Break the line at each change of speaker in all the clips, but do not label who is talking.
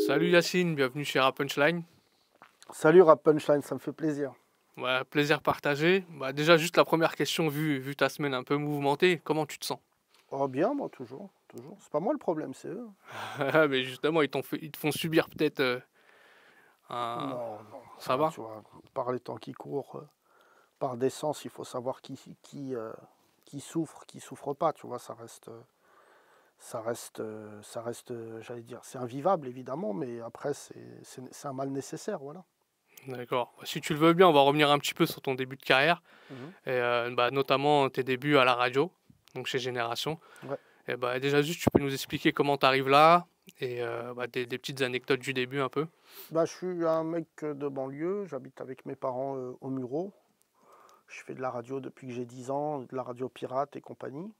Salut Yacine, bienvenue chez Rap Punchline.
Salut Rap Punchline, ça me fait plaisir.
Ouais, plaisir partagé. Déjà juste la première question, vu ta semaine un peu mouvementée, comment tu te sens?
Oh bien, moi, toujours, toujours. C'est pas moi le problème, c'est eux.
Mais justement, ils te font subir peut-être un...
Non, non,
Ça
enfin,
va?
tu vois, par les temps qui courent, par décence, il faut savoir qui souffre, qui souffre pas, tu vois, j'allais dire, c'est invivable évidemment, mais après, c'est un mal nécessaire, voilà.
D'accord. Si tu le veux bien, on va revenir un petit peu sur ton début de carrière,
Mhm.
et notamment tes débuts à la radio, donc chez Génération.
Ouais.
Et déjà juste, tu peux nous expliquer comment tu arrives là, et des petites anecdotes du début un peu.
Bah, je suis un mec de banlieue, j'habite avec mes parents au Mureau. Je fais de la radio depuis que j'ai 10 ans, de la radio pirate et compagnie.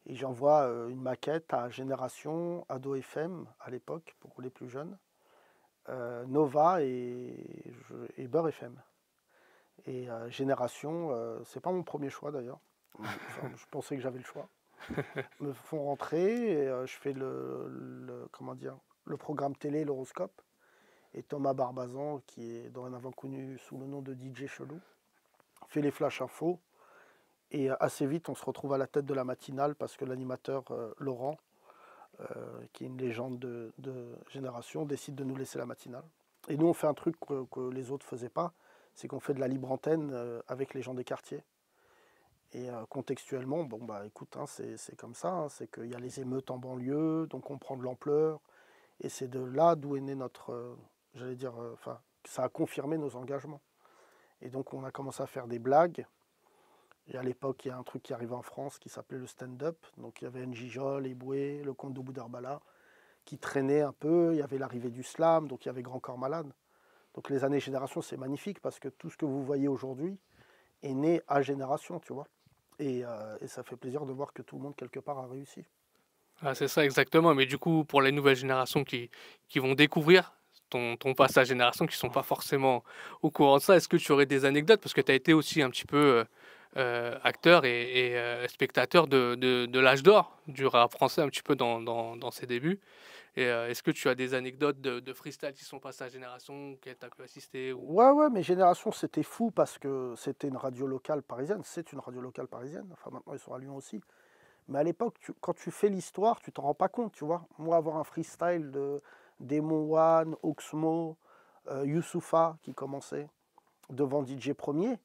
Et j'envoie une maquette à Génération, Ado FM à l'époque, pour les plus jeunes, Nova et Beurre FM. Et Génération, c'est pas mon premier choix d'ailleurs. Enfin, je pensais que j'avais le choix. Me font rentrer et je fais comment dire, le programme télé, l'horoscope. Et Thomas Barbazan, qui est dorénavant connu sous le nom de DJ Chelou, fait les flash infos. Et assez vite, on se retrouve à la tête de la matinale parce que l'animateur Laurent, qui est une légende de Génération, décide de nous laisser la matinale. Et nous, on fait un truc que les autres ne faisaient pas, c'est qu'on fait de la libre antenne avec les gens des quartiers. Et contextuellement, bon, bah écoute, hein, c'est comme ça, hein, c'est qu'il y a les émeutes en banlieue, donc on prend de l'ampleur. Et c'est de là d'où est né notre, j'allais dire, enfin, ça a confirmé nos engagements. Et donc on a commencé à faire des blagues. Et à l'époque, il y a un truc qui arrivait en France qui s'appelait le stand-up. Donc il y avait Njijol, Eboué, le comte de Boudarbala, qui traînait un peu. Il y avait l'arrivée du slam, donc il y avait Grand Corps Malade. Donc les années Génération, c'est magnifique parce que tout ce que vous voyez aujourd'hui est né à Génération, tu vois. Et ça fait plaisir de voir que tout le monde, quelque part, a réussi.
Ah, c'est ça exactement, mais du coup, pour les nouvelles générations qui vont découvrir ton passage génération, qui sont pas forcément au courant de ça, est-ce que tu aurais des anecdotes? Parce que tu as été aussi un petit peu acteur et spectateur de l'âge d'or du rap français, un petit peu dans ses débuts. Et est-ce que tu as des anecdotes de freestyle qui sont passées à génération, auxquelles tu as pu assister ou...
Ouais, ouais, mais Génération, c'était fou parce que c'était une radio locale parisienne. C'est une radio locale parisienne. Enfin, maintenant, ils sont à Lyon aussi. Mais à l'époque, quand tu fais l'histoire, tu t'en rends pas compte, tu vois. Moi, avoir un freestyle de Demon One, Oxmo, Youssoupha qui commençait devant DJ Premier,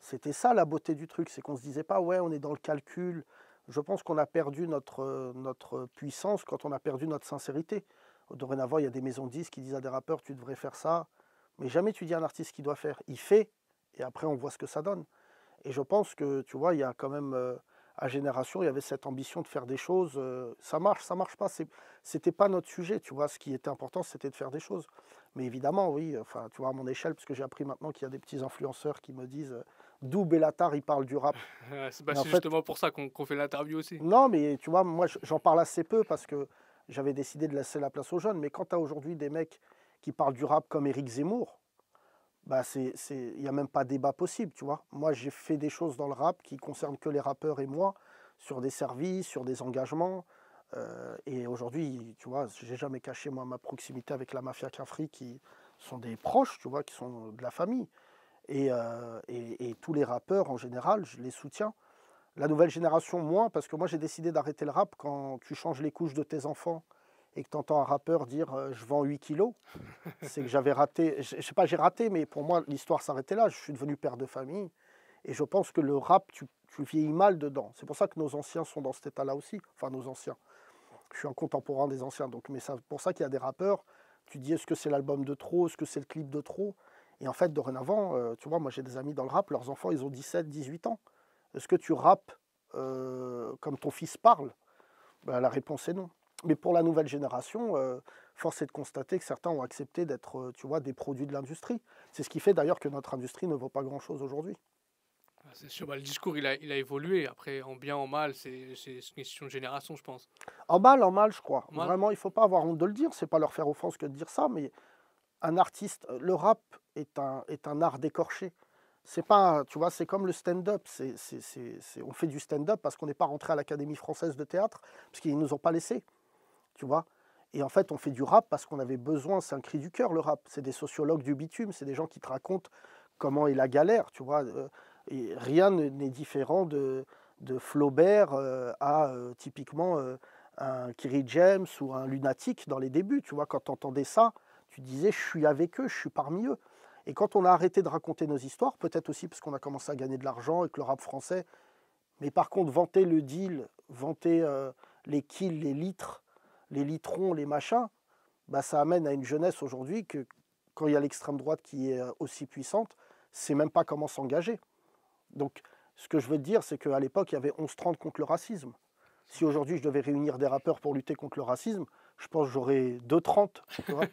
c'était ça la beauté du truc. C'est qu'on se disait pas, ouais, on est dans le calcul. Je pense qu'on a perdu notre puissance quand on a perdu notre sincérité. Dorénavant, il y a des maisons de disques qui disent à des rappeurs, tu devrais faire ça. Mais jamais tu dis à un artiste ce qu'il doit faire. Il fait, et après, on voit ce que ça donne. Et je pense que, tu vois, il y a quand même, à Génération, il y avait cette ambition de faire des choses. Ça marche pas. C'était pas notre sujet, tu vois. Ce qui était important, c'était de faire des choses. Mais évidemment, oui, enfin, tu vois, à mon échelle, parce que j'ai appris maintenant qu'il y a des petits influenceurs qui me disent d'où Bellatar, il parle du rap. Mais en
C'est
fait,
justement pour ça qu'on fait l'interview aussi.
non, mais tu vois, moi, j'en parle assez peu parce que j'avais décidé de laisser la place aux jeunes. Mais quand tu as aujourd'hui des mecs qui parlent du rap comme Éric Zemmour, bah il n'y a même pas débat possible, tu vois. Moi, j'ai fait des choses dans le rap qui concernent que les rappeurs et moi, sur des services, sur des engagements. Et aujourd'hui, tu vois, j'ai jamais caché, moi, ma proximité avec la mafia Cafri, qui sont des proches, tu vois, qui sont de la famille. Et tous les rappeurs, en général, je les soutiens. La nouvelle génération, moins, parce que moi, j'ai décidé d'arrêter le rap quand tu changes les couches de tes enfants et que tu entends un rappeur dire je vends 8 kilos, c'est que j'avais raté, je sais pas, j'ai raté, mais pour moi, l'histoire s'arrêtait là. Je suis devenu père de famille et je pense que le rap, tu vieillis mal dedans. C'est pour ça que nos anciens sont dans cet état-là aussi. Enfin, nos anciens. Je suis un contemporain des anciens, donc, mais c'est pour ça qu'il y a des rappeurs. Tu dis, est-ce que c'est l'album de trop, est-ce que c'est le clip de trop? Et en fait, dorénavant, tu vois, moi j'ai des amis dans le rap, leurs enfants, ils ont 17, 18 ans. Est-ce que tu rappes comme ton fils parle? Ben, la réponse est non. Mais pour la nouvelle génération, force est de constater que certains ont accepté d'être, tu vois, des produits de l'industrie. C'est ce qui fait d'ailleurs que notre industrie ne vaut pas grand-chose aujourd'hui.
Ah, c'est sûr, le discours il a évolué. Après, en bien, en mal, c'est une question de génération, je pense.
En mal, je crois.
En mal?
Vraiment, il ne faut pas avoir honte de le dire. C'est pas leur faire offense que de dire ça, mais un artiste, le rap est un art d'écorché. C'est pas, tu vois, c'est comme le stand-up. On fait du stand-up parce qu'on n'est pas rentré à l'Académie française de théâtre, parce qu'ils ne nous ont pas laissé, tu vois. Et en fait, on fait du rap parce qu'on avait besoin, c'est un cri du cœur le rap. C'est des sociologues du bitume, c'est des gens qui te racontent comment est la galère, tu vois. Et rien n'est différent de Flaubert à typiquement un Kerry James ou un lunatique dans les débuts, tu vois. Quand tu entendais ça, tu disais je suis avec eux, je suis parmi eux. Et quand on a arrêté de raconter nos histoires, peut-être aussi parce qu'on a commencé à gagner de l'argent avec le rap français, mais par contre, vanter le deal, vanter les kills, les litres, les litrons, les machins, bah, ça amène à une jeunesse aujourd'hui que quand il y a l'extrême droite qui est aussi puissante, c'est même pas comment s'engager. Donc, ce que je veux te dire, c'est qu'à l'époque, il y avait 11-30 contre le racisme. Si aujourd'hui je devais réunir des rappeurs pour lutter contre le racisme, je pense que j'aurais 2-30. Tu vois.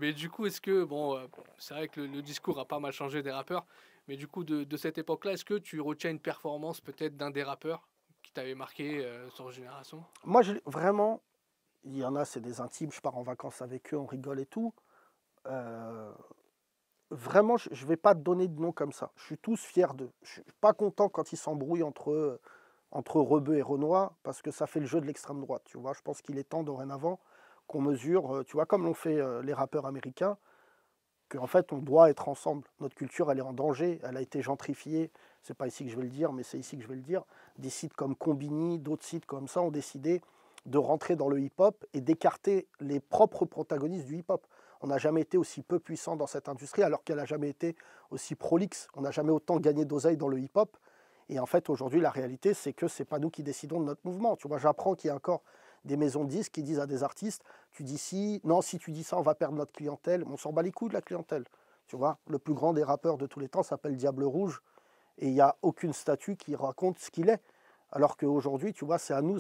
Mais du coup, est-ce que, bon, c'est vrai que le discours a pas mal changé des rappeurs, mais du coup, de cette époque-là, est-ce que tu retiens une performance peut-être d'un des rappeurs qui t'avait marqué sur Génération?
Moi, vraiment, il y en a, c'est des intimes, je pars en vacances avec eux, on rigole et tout. Euh, Vraiment, je ne vais pas te donner de nom comme ça. Je suis tous fiers d'eux. Je suis pas content quand ils s'embrouillent entre Rebeu et Renoir, parce que ça fait le jeu de l'extrême droite. Tu vois, je pense qu'il est temps dorénavant qu'on mesure, tu vois, comme l'ont fait les rappeurs américains, qu'en fait, on doit être ensemble. Notre culture, elle est en danger. Elle a été gentrifiée. C'est pas ici que je vais le dire, mais c'est ici que je vais le dire. Des sites comme Combini, d'autres sites comme ça ont décidé de rentrer dans le hip-hop et d'écarter les propres protagonistes du hip-hop. On n'a jamais été aussi peu puissant dans cette industrie, alors qu'elle n'a jamais été aussi prolixe. On n'a jamais autant gagné d'oseille dans le hip-hop. Et en fait, aujourd'hui, la réalité, c'est que ce n'est pas nous qui décidons de notre mouvement. Tu vois, j'apprends qu'il y a encore des maisons de disques qui disent à des artistes, tu dis si, non, si tu dis ça, on va perdre notre clientèle. On s'en bat les couilles de la clientèle. Tu vois, le plus grand des rappeurs de tous les temps s'appelle Diable Rouge et il n'y a aucune statue qui raconte ce qu'il est. Alors qu'aujourd'hui, tu vois, c'est à nous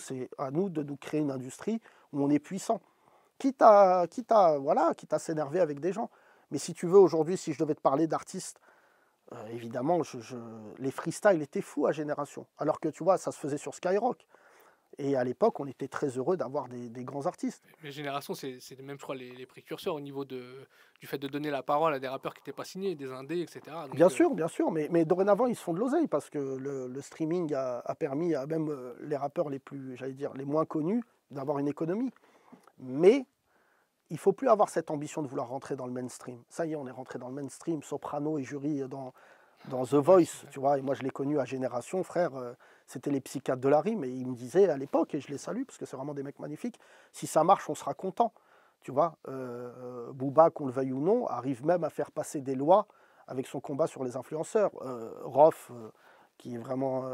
de nous créer une industrie où on est puissant. Voilà, quitte à s'énerver avec des gens. Mais si tu veux, aujourd'hui, si je devais te parler d'artistes, évidemment, les freestyles étaient fous à Génération. Alors que tu vois, ça se faisait sur Skyrock. Et à l'époque, on était très heureux d'avoir des grands artistes.
Mais Génération, c'est même, je crois, les précurseurs au niveau du fait de donner la parole à des rappeurs qui n'étaient pas signés, des indés, etc. Donc,
Bien sûr, mais dorénavant, ils se font de l'oseille parce que le streaming a permis à même les rappeurs les plus, j'allais dire, les moins connus d'avoir une économie. Mais il ne faut plus avoir cette ambition de vouloir rentrer dans le mainstream. Ça y est, on est rentré dans le mainstream, Soprano et jury dans The
ouais,
Voice, tu vois. Et moi, je l'ai connu à Génération, frère. C'était les psychiatres de la rime. Et ils me disaient à l'époque, et je les salue parce que c'est vraiment des mecs magnifiques, si ça marche, on sera content. Tu vois, Booba, qu'on le veuille ou non, arrive même à faire passer des lois avec son combat sur les influenceurs. Rof, qui est vraiment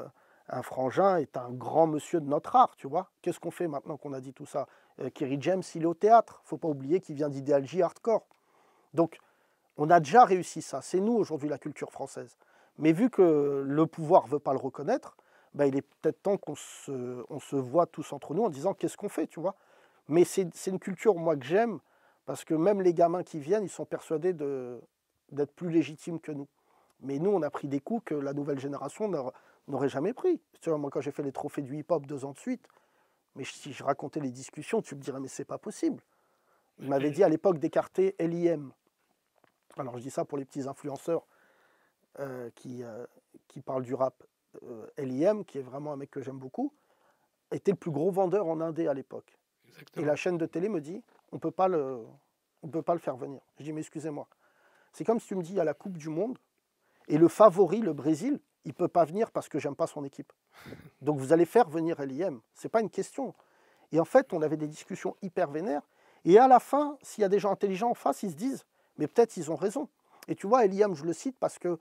un frangin, est un grand monsieur de notre art, tu vois. Qu'est-ce qu'on fait maintenant qu'on a dit tout ça? Kerry James, il est au théâtre. Faut pas oublier qu'il vient d'Idéalgie Hardcore. Donc, on a déjà réussi ça. C'est nous aujourd'hui la culture française. Mais vu que le pouvoir ne veut pas le reconnaître, bah, il est peut-être temps on se voit tous entre nous en disant qu'est-ce qu'on fait, tu vois. Mais c'est une culture, moi, que j'aime, parce que même les gamins qui viennent, ils sont persuadés d'être plus légitimes que nous. Mais nous, on a pris des coups que la nouvelle génération n'aurait jamais pris. Tu vois, moi, quand j'ai fait les trophées du hip-hop 2 ans de suite, mais si je racontais les discussions, tu me dirais, mais c'est pas possible. Il m'avait dit à l'époque d'écarter LIM. Alors, je dis ça pour les petits influenceurs euh, qui, euh, qui parlent du rap. LIM, qui est vraiment un mec que j'aime beaucoup, était le plus gros vendeur en indé à l'époque. Et
exactement.
la chaîne de télé me dit, on peut pas on peut pas le faire venir. Je dis, mais excusez-moi. C'est comme si tu me dis, à la Coupe du Monde, et le favori, le Brésil, il ne peut pas venir parce que j'aime pas son équipe. Donc vous allez faire venir LIM. C'est pas une question. Et en fait, on avait des discussions hyper vénères. Et à la fin, s'il y a des gens intelligents en face, ils se disent, mais peut-être ils ont raison. Et tu vois, Eliam, je le cite parce que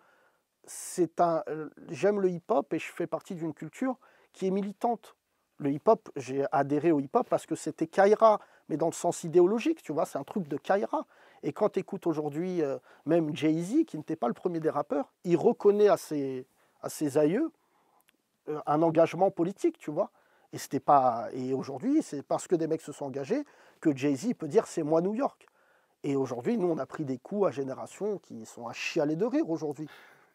j'aime le hip-hop et je fais partie d'une culture qui est militante. Le hip-hop, j'ai adhéré au hip-hop parce que c'était Kaira, mais dans le sens idéologique, tu vois, c'est un truc de Kaira. Et quand tu écoutes aujourd'hui même Jay-Z, qui n'était pas le premier des rappeurs, il reconnaît à ses aïeux un engagement politique, tu vois. Et c'était pas. Et aujourd'hui, c'est parce que des mecs se sont engagés que Jay-Z peut dire c'est moi New York. Et aujourd'hui, nous, on a pris des coups à Génération qui sont à chialer de rire aujourd'hui.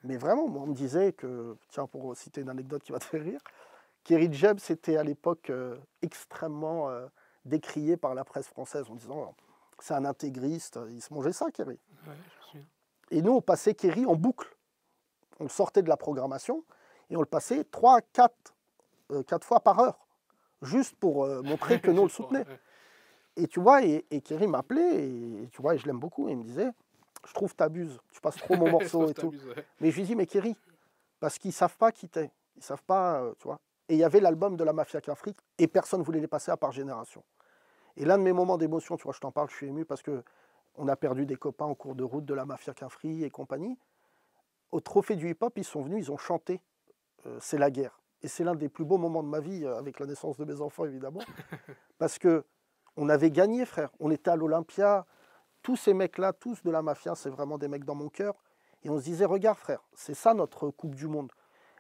Mais vraiment, moi, on me disait que, tiens, pour citer une anecdote qui va te faire rire, Kerry James était à l'époque extrêmement décrié par la presse française en disant c'est un intégriste, il se mangeait ça, Kerry.
Ouais, je me souviens.
Et nous, on passait Kerry en boucle. On sortait de la programmation et on le passait 3, 4 fois par heure. juste pour montrer que nous, on le
Juste pour...
soutenait. Et tu vois, et Kerry m'appelait, et tu vois, et je l'aime beaucoup, et il me disait, je trouve t'abuses, tu passes trop mon
Je trouve
morceau
que
et tout.
t'abuses, ouais.
Mais je lui dis, mais Kerry, parce qu'ils savent pas qui t'es, ils savent pas, tu vois. Et il y avait l'album de la Mafia Cafri, et personne voulait les passer à part Génération. Et l'un de mes moments d'émotion, tu vois, je t'en parle, je suis ému parce que on a perdu des copains en cours de route de la Mafia Cafri et compagnie. Au trophée du hip-hop, ils sont venus, ils ont chanté C'est la guerre. Et c'est l'un des plus beaux moments de ma vie, avec la naissance de mes enfants, évidemment. Parce que on avait gagné, frère. On était à l'Olympia. Tous ces mecs-là, tous de la mafia, c'est vraiment des mecs dans mon cœur. Et on se disait, regarde, frère, c'est ça notre Coupe du Monde.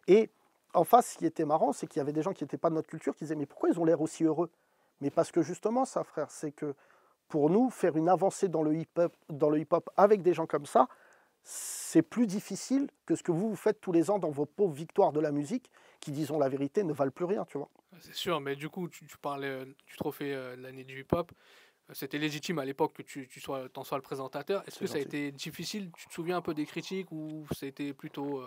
Et en face, ce qui était marrant, c'est qu'il y avait des gens qui n'étaient pas de notre culture qui disaient, mais pourquoi ils ont l'air aussi heureux? Mais parce que justement, ça, frère, c'est que pour nous, faire une avancée dans le hip-hop avec des gens comme ça, c'est plus difficile que ce que vous faites tous les ans dans vos pauvres victoires de la musique, qui, disons la vérité, ne valent plus rien, tu vois.
C'est sûr, mais du coup, tu parlais du trophée de l'année du hip-hop. C'était légitime à l'époque que t'en sois le présentateur. Est-ce
C'est
que ça a
gentil.
été difficile? Tu te souviens un peu des critiques ou ça a été plutôt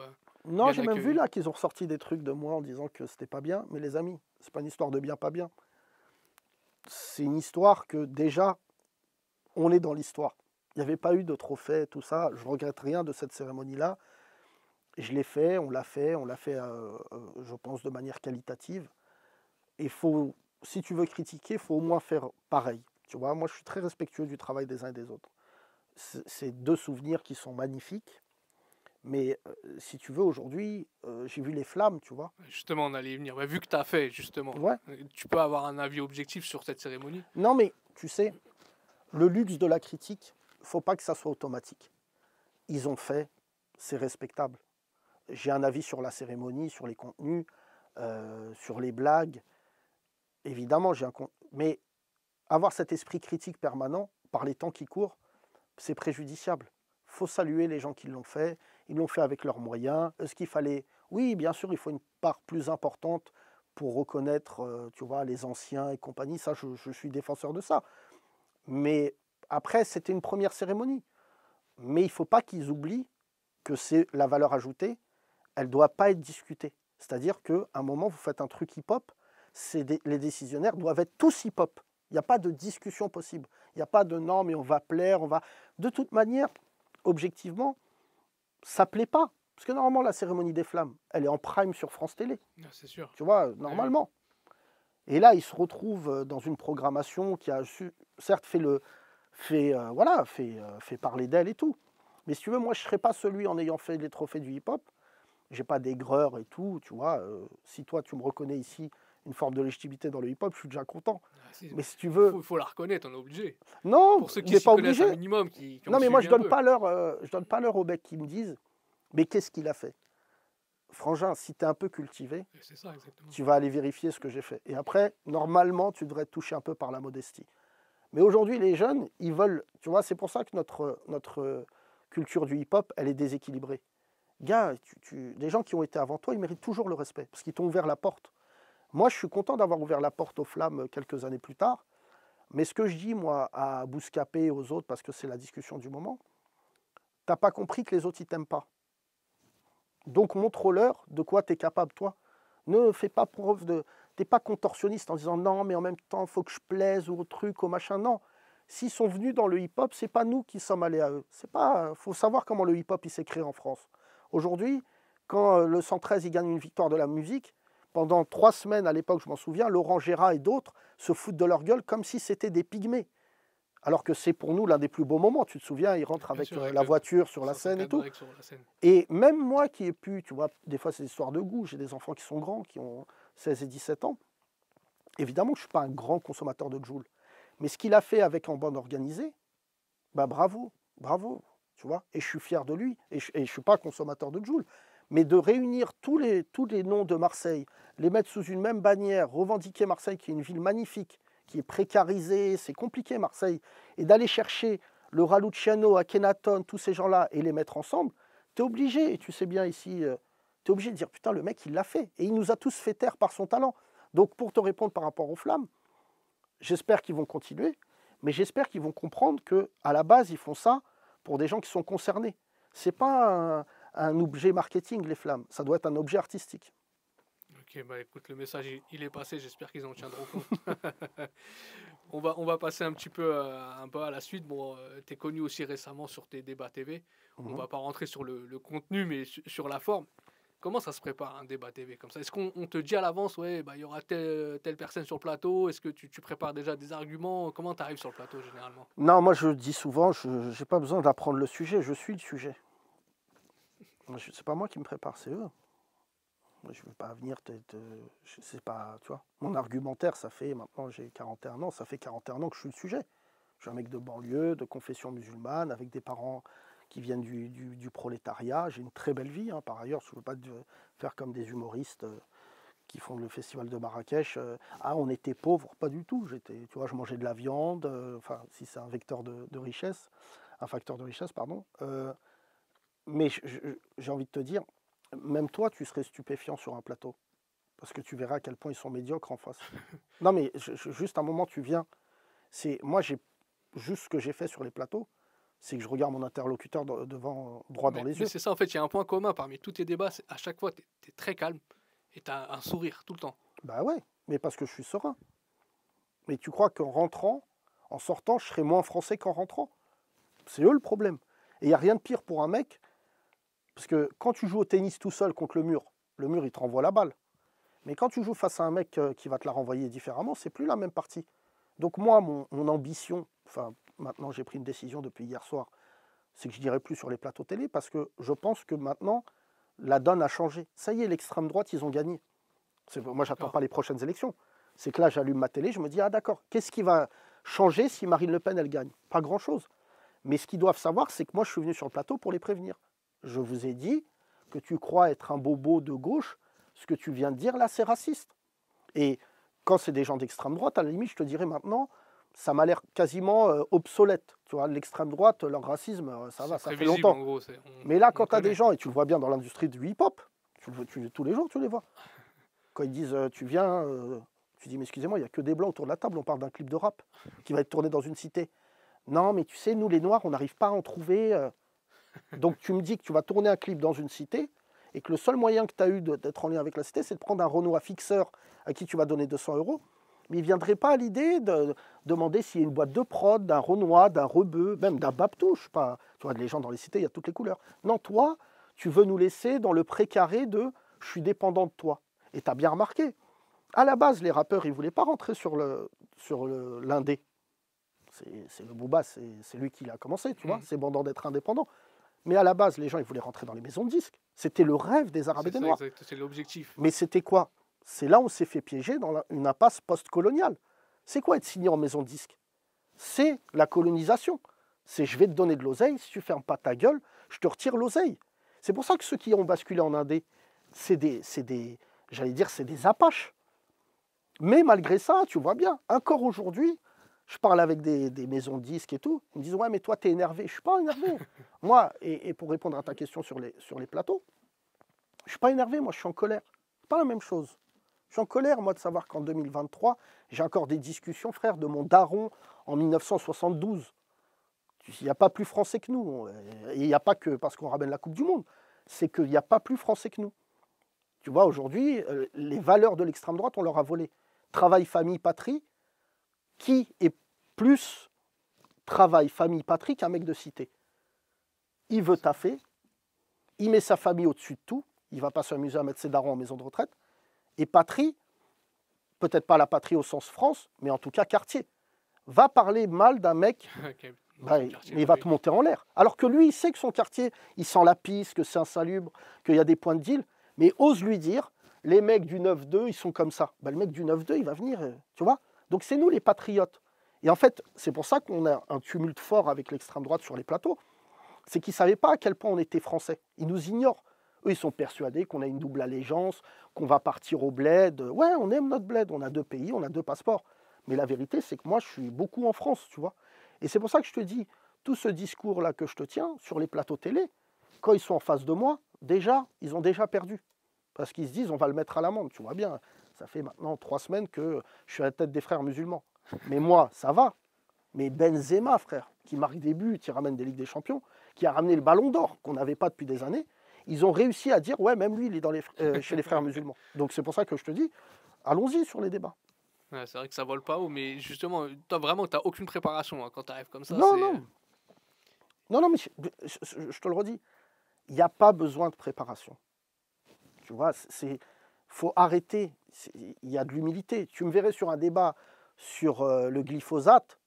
Non,
bien
j'ai même vu
accueilli?
là qu'ils ont ressorti des trucs de moi en disant que c'était pas bien, mais les amis, c'est pas une histoire de bien, pas bien. C'est une histoire que déjà, on est dans l'histoire. Il n'y avait pas eu de trophée, tout ça. Je regrette rien de cette cérémonie-là. Je l'ai fait, on l'a fait, je pense, de manière qualitative. Et faut, si tu veux critiquer, il faut au moins faire pareil. Tu vois, moi, je suis très respectueux du travail des uns et des autres. C'est deux souvenirs qui sont magnifiques. Mais si tu veux, aujourd'hui, j'ai vu les flammes, tu vois.
Justement, on allait y venir. Bah, vu que tu as fait, justement,
Ouais.
tu peux avoir un avis objectif sur cette cérémonie?
Non, mais tu sais, le luxe de la critique, il ne faut pas que ça soit automatique. Ils ont fait, c'est respectable. J'ai un avis sur la cérémonie, sur les contenus, sur les blagues. Évidemment, j'ai un compte. Mais avoir cet esprit critique permanent, par les temps qui courent, c'est préjudiciable. Il faut saluer les gens qui l'ont fait. Ils l'ont fait avec leurs moyens. Est-ce qu'il fallait... Oui, bien sûr, il faut une part plus importante pour reconnaître, tu vois, les anciens et compagnie. Ça, je suis défenseur de ça. Mais après, c'était une première cérémonie. Mais il ne faut pas qu'ils oublient que c'est la valeur ajoutée, elle ne doit pas être discutée. C'est-à-dire qu'à un moment, vous faites un truc hip-hop, les décisionnaires doivent être tous hip-hop. Il n'y a pas de discussion possible. Il n'y a pas de non, mais on va plaire, on va... De toute manière, objectivement, ça ne plaît pas. Parce que normalement, la cérémonie des flammes, elle est en prime sur France Télé.
Ah, c'est sûr.
Tu vois,
Oui, oui.
normalement. Et là, ils se retrouvent dans une programmation qui a certes fait parler d'elle et tout. Mais si tu veux, moi, je ne serais pas celui en ayant fait les trophées du hip-hop. J'ai pas d'aigreur et tout, tu vois. Si toi, tu me reconnais ici une forme de légitimité dans le hip-hop, je suis déjà content.
Ah, si,
Mais si tu
il
veux...
faut la reconnaître, on est obligé.
Non,
Pour ceux
il
qui
n'est
s'y
pas
connaissent un
obligé.
minimum, qui ont
Non, mais moi,
suivi un peu.
je donne pas l'heure aux mecs qui me disent, mais qu'est-ce qu'il a fait? Frangin, si tu es un peu cultivé,
C'est ça, exactement.
tu vas aller vérifier ce que j'ai fait. Et après, normalement, tu devrais te toucher un peu par la modestie. Mais aujourd'hui, les jeunes, ils veulent... Tu vois, c'est pour ça que notre culture du hip-hop, elle est déséquilibrée. Gars, les gens qui ont été avant toi, ils méritent toujours le respect, parce qu'ils t'ont ouvert la porte. Moi, je suis content d'avoir ouvert la porte aux flammes quelques années plus tard. Mais ce que je dis, moi, à Bouscapé et aux autres, parce que c'est la discussion du moment, t'as pas compris que les autres, ils t'aiment pas. Donc, montre-leur de quoi tu es capable, toi. Ne fais pas preuve de... T'es pas contorsionniste en disant non, mais en même temps, il faut que je plaise au truc, au machin. Non. S'ils sont venus dans le hip-hop, c'est pas nous qui sommes allés à eux. C'est pas... faut savoir comment le hip-hop il s'est créé en France. Aujourd'hui, quand le 113 il gagne une victoire de la musique, pendant 3 semaines à l'époque, je m'en souviens, Laurent Gérard et d'autres se foutent de leur gueule comme si c'était des pygmées. Alors que c'est pour nous l'un des plus beaux moments. Tu te souviens, ils rentrent
Bien
avec
sûr, avec
la
le
voiture sur la scène et
504
tout.
break sur la scène.
Et même moi qui ai pu, tu vois, des fois c'est des histoires de goût, j'ai des enfants qui sont grands, qui ont 16 et 17 ans. Évidemment que je ne suis pas un grand consommateur de Joule. Mais ce qu'il a fait avec En Bande Organisée, bah bravo, bravo, tu vois. Et je suis fier de lui. Et je ne suis pas consommateur de Joule. Mais de réunir tous les noms de Marseille, les mettre sous une même bannière, revendiquer Marseille, qui est une ville magnifique, qui est précarisée, c'est compliqué Marseille, et d'aller chercher le Raluciano, Akhenaton, tous ces gens-là, et les mettre ensemble, tu es obligé, et tu sais bien ici, tu es obligé de dire, putain, le mec, il l'a fait. Et il nous a tous fait taire par son talent. Donc pour te répondre par rapport aux flammes, j'espère qu'ils vont continuer, mais j'espère qu'ils vont comprendre qu'à la base, ils font ça pour des gens qui sont concernés. Ce n'est pas un objet marketing, les flammes, ça doit être un objet artistique.
Ok, bah écoute, le message il est passé, j'espère qu'ils en tiendront compte. On va passer un peu à la suite. Bon, tu es connu aussi récemment sur tes débats TV. On
Mhm.
va pas rentrer sur le contenu, mais sur la forme. Comment ça se prépare un débat TV comme ça? Est-ce qu'on te dit à l'avance, ouais, bah, il y aura telle personne sur le plateau? Est-ce que tu prépares déjà des arguments? Comment tu arrives sur le plateau généralement?
Non, moi je dis souvent, je n'ai pas besoin d'apprendre le sujet, je suis le sujet. C'est pas moi qui me prépare, c'est eux. Moi, je ne veux pas venir je sais pas, tu vois. Mon argumentaire, ça fait, maintenant j'ai 41 ans, ça fait 41 ans que je suis le sujet. Je suis un mec de banlieue, de confession musulmane, avec des parents qui viennent du prolétariat. J'ai une très belle vie, hein, par ailleurs. Je ne veux pas faire comme des humoristes qui font le festival de Marrakech. Ah, on était pauvres, pas du tout. Tu vois, je mangeais de la viande, enfin, si c'est un vecteur de richesse, un facteur de richesse, pardon. Mais j'ai envie de te dire, même toi, tu serais stupéfiant sur un plateau. Parce que tu verras à quel point ils sont médiocres en face. Non, mais juste un moment, tu viens. Moi, juste ce que j'ai fait sur les plateaux, c'est que je regarde mon interlocuteur devant, droit dans les
Mais
yeux.
c'est ça, en fait, il y a un point commun parmi tous tes débats. À chaque fois, tu es très calme et tu as un sourire tout le temps.
Bah ouais, mais parce que je suis serein. Mais tu crois qu'en rentrant, en sortant, je serai moins français qu'en rentrant? C'est eux le problème. Et il n'y a rien de pire pour un mec, parce que quand tu joues au tennis tout seul contre le mur, il te renvoie la balle. Mais quand tu joues face à un mec qui va te la renvoyer différemment, c'est plus la même partie. Donc moi, mon ambition, enfin maintenant j'ai pris une décision depuis hier soir, c'est que je n'irai plus sur les plateaux télé parce que je pense que maintenant, la donne a changé. Ça y est, l'extrême droite, ils ont gagné. Moi, j'attends
D'accord.
pas les prochaines élections. C'est que là, j'allume ma télé, je me dis, ah d'accord, qu'est-ce qui va changer si Marine Le Pen, elle gagne? Pas grand-chose. Mais ce qu'ils doivent savoir, c'est que moi, je suis venu sur le plateau pour les prévenir. Je vous ai dit que tu crois être un bobo de gauche, ce que tu viens de dire là, c'est raciste. Et quand c'est des gens d'extrême droite, à la limite, je te dirais maintenant, ça m'a l'air quasiment obsolète. Tu vois, l'extrême droite, leur racisme, ça va,
C'est
ça fait
prévisible
longtemps.
en gros.
Mais là,
On
quand tu as des
connaît.
gens, et tu le vois bien dans l'industrie du hip-hop, tous les jours, tu les vois. Quand ils disent, tu viens, tu dis, mais excusez-moi, il n'y a que des blancs autour de la table, on parle d'un clip de rap qui va être tourné dans une cité. Non, mais tu sais, nous les noirs, on n'arrive pas à en trouver. Donc tu me dis que tu vas tourner un clip dans une cité et que le seul moyen que tu as eu d'être en lien avec la cité, c'est de prendre un Renault à fixeur à qui tu vas donner 200 euros. Mais il ne viendrait pas à l'idée de demander s'il y a une boîte de prod, d'un Renoir, d'un Rebeu, même d'un Babtouche. Pas, tu vois, les gens dans les cités, il y a toutes les couleurs. Non, toi, tu veux nous laisser dans le précaré de je suis dépendant de toi. Et tu as bien remarqué, à la base, les rappeurs, ils ne voulaient pas rentrer sur l'indé. C'est le Booba, c'est lui qui l'a commencé, tu vois, c'est bandant d'être indépendant. Mais à la base, les gens, ils voulaient rentrer dans les maisons de disques. C'était le rêve des Arabes et
C'est
des
ça,
Noirs.
exact. C'est l'objectif.
Mais c'était quoi? C'est là où on s'est fait piéger dans une impasse post-coloniale. C'est quoi être signé en maison de disque? C'est la colonisation. C'est je vais te donner de l'oseille, si tu fermes pas ta gueule, je te retire l'oseille. C'est pour ça que ceux qui ont basculé en indé, j'allais dire, c'est des apaches. Mais malgré ça, tu vois bien, encore aujourd'hui, je parle avec des maisons de disques et tout, ils me disent ouais mais toi t'es énervé. Je suis pas énervé. Moi, et pour répondre à ta question sur les plateaux, je suis pas énervé, moi je suis en colère. C'est pas la même chose. Je suis en colère, moi, de savoir qu'en 2023, j'ai encore des discussions, frère, de mon daron en 1972. Il n'y a pas plus français que nous. Et il n'y a pas que parce qu'on ramène la Coupe du Monde. C'est qu'il n'y a pas plus français que nous. Tu vois, aujourd'hui, les valeurs de l'extrême droite, on leur a volé. Travail, famille, patrie. Qui est plus travail, famille, patrie qu'un mec de cité? Il veut taffer. Il met sa famille au-dessus de tout. Il ne va pas s'amuser à mettre ses darons en maison de retraite. Et patrie, peut-être pas la patrie au sens France, mais en tout cas quartier. Va parler mal d'un mec,
Ok.
bah,
Dans son quartier,
il va
oui.
te monter en l'air. Alors que lui, il sait que son quartier, il sent la pisse, que c'est insalubre, qu'il y a des points de deal, mais ose lui dire, les mecs du 9-2, ils sont comme ça. Bah, le mec du 9-2, il va venir, tu vois. Donc c'est nous les patriotes. Et en fait, c'est pour ça qu'on a un tumulte fort avec l'extrême droite sur les plateaux. C'est qu'ils ne savaient pas à quel point on était français. Ils nous ignorent. Eux, ils sont persuadés qu'on a une double allégeance, qu'on va partir au bled. Ouais, on aime notre bled, on a 2 pays, on a 2 passeports. Mais la vérité, c'est que moi, je suis beaucoup en France, tu vois. Et c'est pour ça que je te dis, tout ce discours-là que je te tiens sur les plateaux télé, quand ils sont en face de moi, déjà, ils ont déjà perdu. Parce qu'ils se disent, on va le mettre à l'amende. Tu vois bien, ça fait maintenant 3 semaines que je suis à la tête des frères musulmans. Mais moi, ça va. Mais Benzema, frère, qui marque des buts, qui ramène des Ligues des Champions, qui a ramené le ballon d'or qu'on n'avait pas depuis des années, ils ont réussi à dire, ouais, même lui, il est chez les frères musulmans. Donc c'est pour ça que je te dis, allons-y sur les débats.
Ouais, c'est vrai que ça vole pas haut, mais justement, toi, vraiment, t'as aucune préparation hein, quand t'arrives comme ça.
Non, non. Non, mais je te le redis, il n'y a pas besoin de préparation. Tu vois, faut arrêter. Il y a de l'humilité. Tu me verrais sur un débat sur le glyphosate,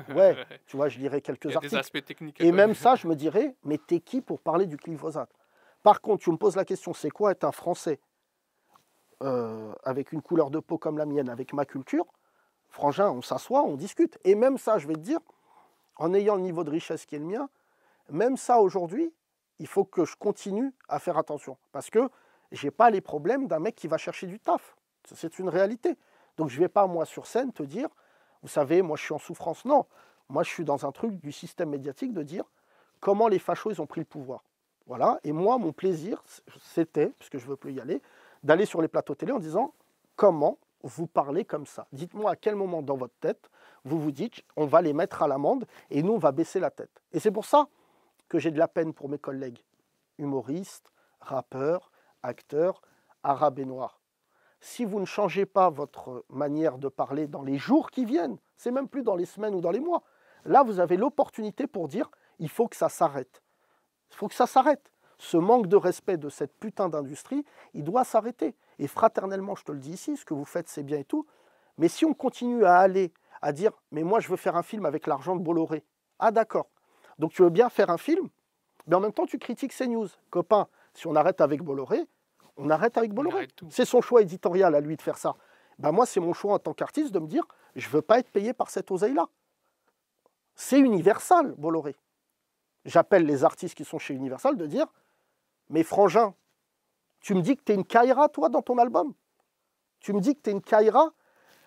ouais, tu vois, je lirais quelques articles.
Des aspects techniques.
Et même ça, je me dirais, mais t'es qui pour parler du glyphosate? Par contre, tu me poses la question, c'est quoi être un Français avec une couleur de peau comme la mienne, avec ma culture? Frangin, on s'assoit, on discute. Et même ça, je vais te dire, en ayant le niveau de richesse qui est le mien, même ça aujourd'hui, il faut que je continue à faire attention. Parce que je n'ai pas les problèmes d'un mec qui va chercher du taf. C'est une réalité. Donc je ne vais pas, moi, sur scène, te dire, vous savez, moi, je suis en souffrance. Non, moi, je suis dans un truc du système médiatique de dire comment les fachos, ils ont pris le pouvoir. Voilà. Et moi, mon plaisir, c'était, puisque je ne veux plus y aller, d'aller sur les plateaux télé en disant comment vous parlez comme ça. Dites-moi à quel moment dans votre tête, vous vous dites, on va les mettre à l'amende et nous, on va baisser la tête. Et c'est pour ça que j'ai de la peine pour mes collègues humoristes, rappeurs, acteurs, arabes et noirs. Si vous ne changez pas votre manière de parler dans les jours qui viennent, c'est même plus dans les semaines ou dans les mois, là vous avez l'opportunité pour dire il faut que ça s'arrête. Il faut que ça s'arrête. Ce manque de respect de cette putain d'industrie, il doit s'arrêter. Et fraternellement, je te le dis ici, ce que vous faites c'est bien et tout, mais si on continue à aller, à dire mais moi je veux faire un film avec l'argent de Bolloré, ah d'accord, donc tu veux bien faire un film, mais en même temps tu critiques CNews. Copain, si on arrête avec Bolloré, on arrête avec Bolloré. C'est son choix éditorial à lui de faire ça. Ben moi, c'est mon choix en tant qu'artiste de me dire, je ne veux pas être payé par cette oseille-là. C'est Universal, Bolloré. J'appelle les artistes qui sont chez Universal de dire, mais frangin, tu me dis que tu es une Kaira, toi, dans ton album? Tu me dis que tu es une Kaira,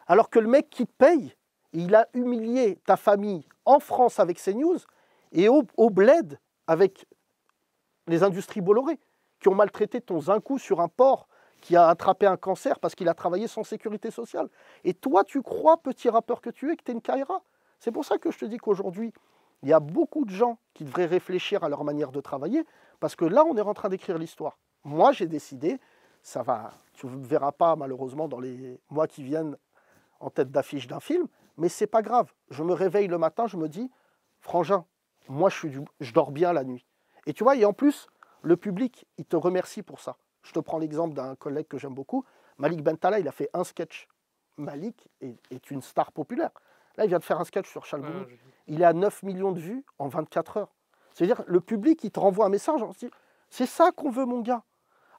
alors que le mec qui te paye, il a humilié ta famille en France avec CNews et au bled avec les industries Bolloré, qui ont maltraité ton Zinkou sur un port qui a attrapé un cancer parce qu'il a travaillé sans sécurité sociale. Et toi, tu crois, petit rappeur que tu es, que tu es une Kaira? C'est pour ça que je te dis qu'aujourd'hui, il y a beaucoup de gens qui devraient réfléchir à leur manière de travailler, parce que là, on est en train d'écrire l'histoire. Moi, j'ai décidé, ça va, tu ne verras pas malheureusement dans les mois qui viennent en tête d'affiche d'un film, mais c'est pas grave. Je me réveille le matin, je me dis, frangin, moi, je dors bien la nuit. Et tu vois, et en plus, le public, il te remercie pour ça. Je te prends l'exemple d'un collègue que j'aime beaucoup, Malik Bentala, il a fait un sketch. Malik est une star populaire. Là, il vient de faire un sketch sur Chalgoumi. Il est à 9 millions de vues en 24 heures. C'est-à-dire, le public, il te renvoie un message, on se dit, c'est ça qu'on veut, mon gars.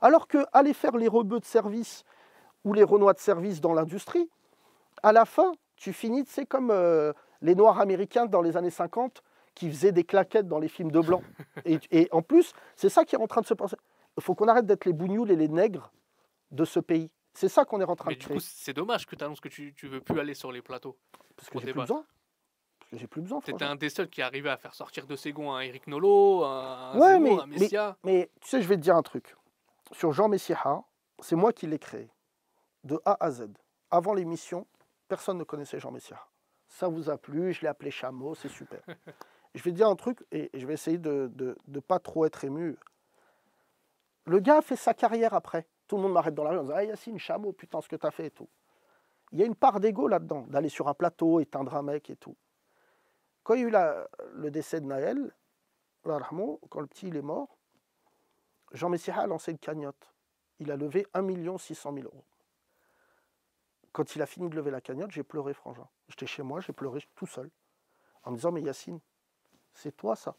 Alors que aller faire les rebeux de service ou les renois de service dans l'industrie, à la fin, tu finis, c'est comme les Noirs américains dans les années 50 qui faisaient des claquettes dans les films de blanc. Et en plus, c'est ça qui est en train de se passer. Il faut qu'on arrête d'être les bougnoules et les nègres de ce pays. C'est ça qu'on est en train de créer.
Mais du coup, c'est dommage que tu annonces que tu veux plus aller sur les plateaux.
Parce que j'ai plus besoin. Parce que j'ai plus besoin.
T'étais un des seuls qui arrivait à faire sortir de ses gonds un Eric Nolot, un
ouais,
Zemmour, un Messia.
Mais tu sais, je vais te dire un truc. Sur Jean Messia, c'est moi qui l'ai créé. De A à Z. Avant l'émission, personne ne connaissait Jean Messia. Ça vous a plu, je l'ai appelé Chameau, c'est super. Je vais te dire un truc, et je vais essayer de ne pas trop être ému. Le gars a fait sa carrière après. Tout le monde m'arrête dans la rue en disant « Ah Yacine, Chameau, putain, ce que t'as fait et tout. » Il y a une part d'ego là-dedans, d'aller sur un plateau, éteindre un mec et tout. Quand il y a eu le décès de Naël, quand le petit il est mort, Jean Messia a lancé une cagnotte. Il a levé 1 600 000 euros. Quand il a fini de lever la cagnotte, j'ai pleuré, frangin. J'étais chez moi, j'ai pleuré tout seul. En me disant, mais Yacine, c'est toi ça.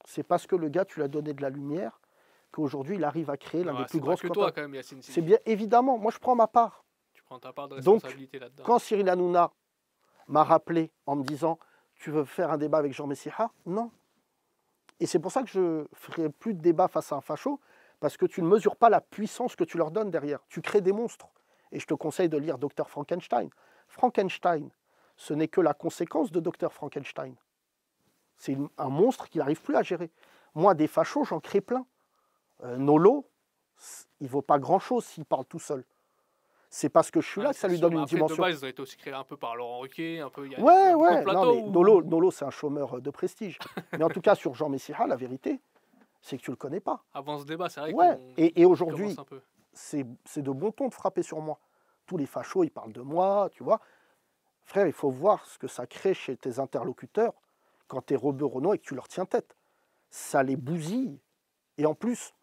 C'est parce que le gars, tu lui as donné de la lumière, qu'aujourd'hui, il arrive à créer l'un des plus grands
scandales. C'est toi quand même, Yacine.
C'est bien, évidemment, moi je prends ma part.
Tu prends ta part de responsabilité là-dedans.
Quand Cyril Hanouna m'a rappelé en me disant, tu veux faire un débat avec Jean Messia? Non. Et c'est pour ça que je ne ferai plus de débat face à un facho, parce que tu ne mesures pas la puissance que tu leur donnes derrière. Tu crées des monstres. Et je te conseille de lire Dr Frankenstein. Frankenstein, ce n'est que la conséquence de Dr Frankenstein. C'est un monstre qu'il n'arrive plus à gérer. Moi, des fachos, j'en crée plein. Nolo, il ne vaut pas grand-chose s'il parle tout seul. C'est parce que je suis là que ça lui donne une dimension.
De base, ils ont été aussi créés un peu par Laurent Ruquier.
Ouais. Non, mais Nolo, c'est un chômeur de prestige. Mais en tout cas, sur Jean Messia, la vérité, c'est que tu ne le connais pas.
Avant ce débat, c'est vrai
Ouais,
qu'on
et aujourd'hui,
commence un peu.
c'est de bon ton de frapper sur moi. Tous les fachos, ils parlent de moi, tu vois. Frère, il faut voir ce que ça crée chez tes interlocuteurs quand tu es rebeu Renault et que tu leur tiens tête. Ça les bousille. Et en plus,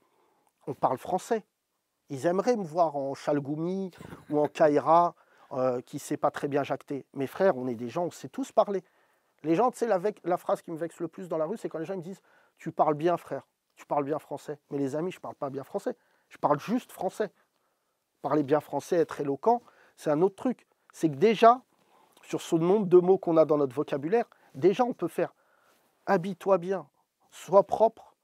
on parle français. Ils aimeraient me voir en Chalgoumi ou en Kaira, qui ne sait pas très bien jacter. Mais frère, on est des gens, on sait tous parler. Les gens, tu sais, la phrase qui me vexe le plus dans la rue, c'est quand les gens me disent « Tu parles bien, frère, tu parles bien français ». Mais les amis, je ne parle pas bien français. Je parle juste français. Parler bien français, être éloquent, c'est un autre truc. C'est que déjà, sur ce nombre de mots qu'on a dans notre vocabulaire, déjà on peut faire « Habille-toi bien, sois propre